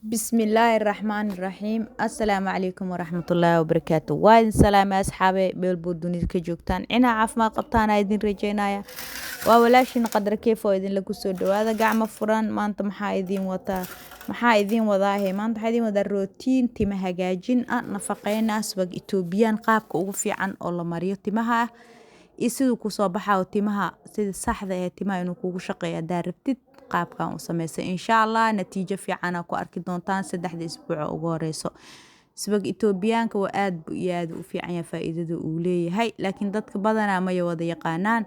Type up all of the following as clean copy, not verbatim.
بسم الله الرحمن الرحيم السلام عليكم ورحمة الله وبركاته وين سلام يا أصحابي بيلبود دونيد كجوجتان عنا عافما قبطان أيدين رجينايا وولاشين قدر كيف ويدين لكسو دوادا قاع مفران ما أنت maxaa idin wadaahe maanta waxaa idin wadaa rootiin tima hagaajin ah nafaqeyn subag Ethiopian qaabka ugu fiican oo la mariyo timaha iyo sidoo ku soo baxaa timaha sida saxda ah timaha inuu kugu shaqeeyo daarabtid qaabkan u sameeyay insha Allah natiijo fiican ku arki doontaan 3 isbuuc ugu horeyso subag Ethiopian waa aad u fiican yahay faa'iidada uu leeyahay laakiin dadka badanaa ma wada yaqaanaan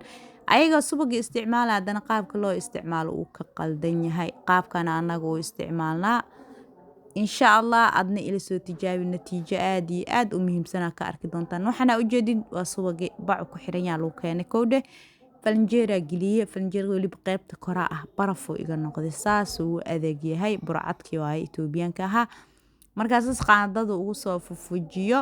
ayaga subag isticmaala hadana qaabka loo isticmaalo uu ka qaldan yahay qaabkana anaga oo isticmaalnaa insha Allah adna ila soo tijaabi natiijo aad u muhiimsan ka arki doontaan waxana u jeedin waa subag bac ku xiran yahay loo keenay kowde falanjeera galiye falanjeer wali qaybta kora ah barafo iga noqday saas uu adeeg yahay burcadkii waa Ethiopian-ka aha markaas qaadada ugu soo fufujiyo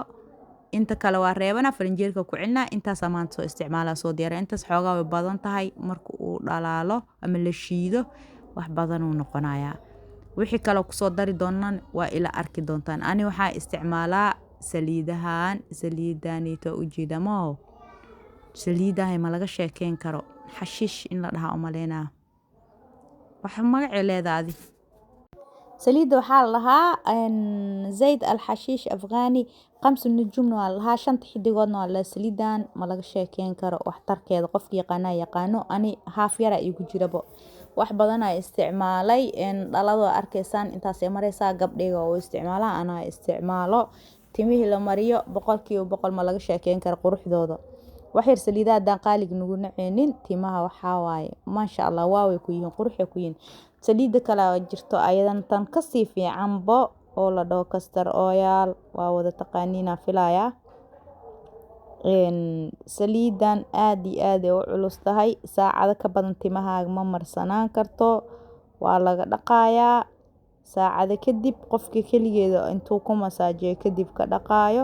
inta kala waa reebana falanjeerka ku cilna intaas amaanta soo isticmaala soo diyaar intaas xoogaa way badan tahay marka uu dhalaalo ama la shiido wax badan uu noqonayaa wixii kale ku soo dari doonaan waa ila arki doontaan ani waxa isticmaalaa saliidaanita u jeedamo saliidahay ma laga sheekeen karo xashish in la dhaha umaleena waxa magac leedahay سليد وحال لها زيت الحشيش أفغاني 5 نجوم لها شنط حديقودنا على سليدان ملقى شاكين كارو واحتر كيدا قفكي يقانو أني هاف يرا يقو جيرابو wax badan ay isticmaalay dhalado arkaysan intaas ay maraysaa gabdhiga oo isticmaala ana isticmaalo timihii la mariyo 100% ma laga sheekeen karo quruxdooda wax yar saliidadan qaalig nugu naceenin timaha waxa waaye ma sha Allah waa way ku yihiin qurux ku yihiin saliida kala jirto ayadan tan ka sii fiicanbo oo la dhaho kastar oil waa wada taqaaniina filaya saliidan aad u culus tahay saacado ka badan timahaaga ma marsanaan karto waa laga dhaqayaa saacado kadib qofkii kaligeeda intuu ku masaajiyo kadib ka dhaqaayo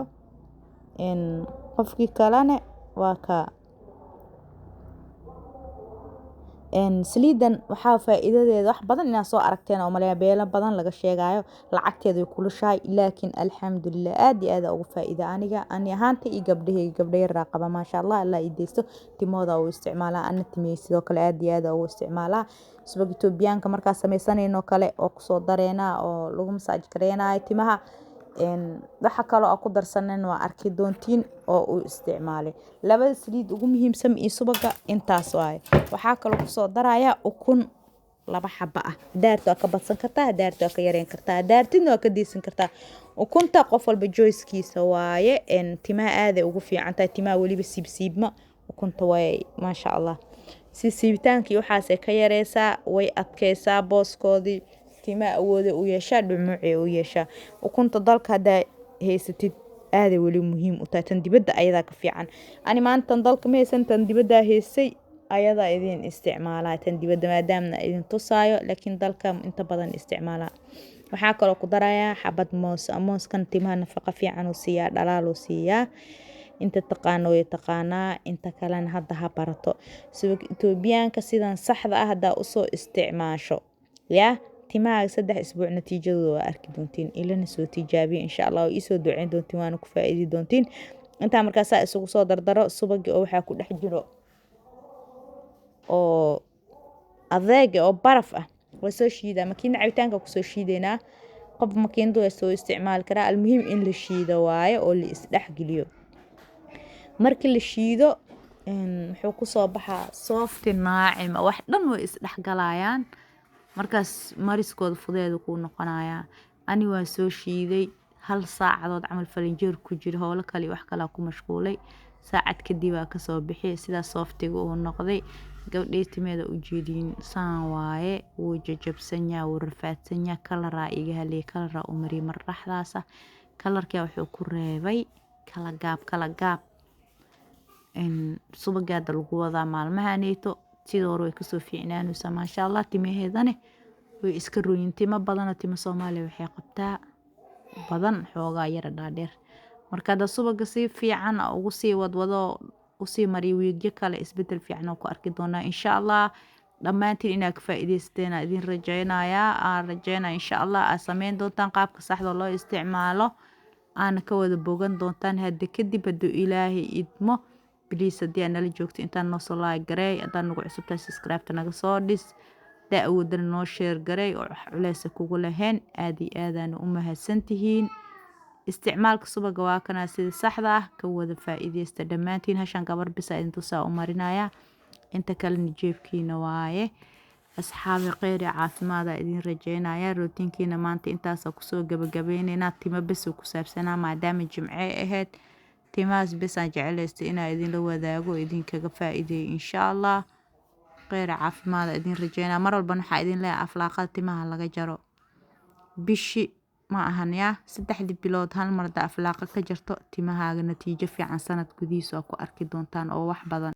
qofkii kalena waa ka saliidan waxa faa'iidadeeda wax badan inaad soo aragteen oo maleeya beela badan laga sheegayo lacagteedu kulushahay laakiin alxamdulillah aad ugu faa'iido ani ahaanta iyo gabdhahay raaqaba ma sha Allah Allah ideysto timooda oo isticmaala ana timay sidoo kale aad ugu isticmaala subag Ethiopian-ka marka sameysanayno kale oo ku soo dareena oo lagu masaaj kareenayo timaha waxa kale oo ku darsaneen waa arki doontiin oo uu isticmaalay labada saliid ugu muhiimsan ee subaga intaas waay waxa kale ku soo daraya ukun laba xaba ah daarto ka badsan kartaa daarto ka yareen kartaa daartino ka diisan kartaa ukunta qof walba choice-kiisa waaye timaha aad ugu fiican tahay timaha waliba siibsiibma ukunta way ma sha Allah siibitaankii waxaas ka yareysaa way adkeysaa booskoodii tima awooda u yeesha dhumucee u yeesha ukunta dalka hada haysatid aad wali muhiim u tahay tan dibadda ayada ka fiican ani maanta dalka ma haysan tan dibadda haysay ayada idin isticmaalaa tan dibadda maadaama idin tusaayo laakiin dalka inta badan isticmaala waxa kale ku daraya xabad moos kan timaha nafaqa fiican u siiya dhalaal u siiya inta taqaanaa inta kalena hadda ha barato subag Ethiopian-ka sidan saxda ah hada u soo isticmaasho timaha 3 isbuuc natiijadooda waa arki doontiin ilana soo tijaabiyo insha Allah oo isoo duceyn doontiin waana ku faa'iidi doontiin inta markaas isugu soo dardaro subag oo waxa ku dhex jiro oo adeeg oo baraf ah way soo shiida makiinada cabitaanka ku soo shiideena qof makiinadu way soo isticmaal karaa almuhiim in la shiido waaye oo la isdhex geliyo markii la shiido wuxuu ku soo baxaa soft naacim wax dhan way isdhex galayaan markaas mariskooda fudeedu ku noqonaya ani waa soo shiiday hal saacadood amal falanjeer ku jiro hawlo kale wax kala ku mashquulay saacad kadib ka soo bixi sida softiga uu noqday gabdhay timeeda u jeedin saan waaye uu jajabsan yahay uu rafaadsan yahay kalara iga halay kalara u mari marraxdaasa kalarka wuxuu ku reebay kala gaab subagaada lagu wada maalmahaneeto sidoo hore way ka soo fiicnaanaysaa ma sha Allah timaheedana way iska rooyin timo badan timo Soomaaliya waxay qabtaa badan xoogaa yara dhaadheer marka da subaga si fiican ugu sii wadwado u sii mari wiigyo kale isbedel fiican oo ku arki doona insha Allah dhammaantiin inaad ka faa'iidaysateen aan idin rajaynayaa aan rajaynaa insha allah aad samayn doontaan qaabka saxda loo isticmaalo aana ka wada bogan doontaan hadda kadib hadduu ilaahay idmo biliis haddii aad nala joogto intaan noo soo laag gareey haddaan nagu cusubtahay subscribe-ta naga soo dhis daa awoodana noo sheer gareey oo culeysa kugu lahayn aad iyo aadaana u mahadsantihiin isticmaalka subaga waa kana sida saxda ah ka wada faa'iidaysta dhammaantiin hashan gabar bisa idin tusaa u marinaya inta kalena jeebkiina waaye asxaabi kheyr iyo caafimaad idin rajaynaya rootinkiina maanta intaas kusoo gabagabeynayna timo bes ku saabsanaa maadaama jimce ahayd timaas bes aan jecelaystay inaan idinla wadaago idinkaga faa'iideeyo insha allah kheyr caafimaad idin rajaynaya mar walba waxaa idin leeyahay aflaaqada timaha laga jaro bishi ma ahan yaa 3 bilood hal mar da aflaaqa ka jarto timahaaga natiijo fiican sanad gudihiisa ku arki doontaan oo wax badan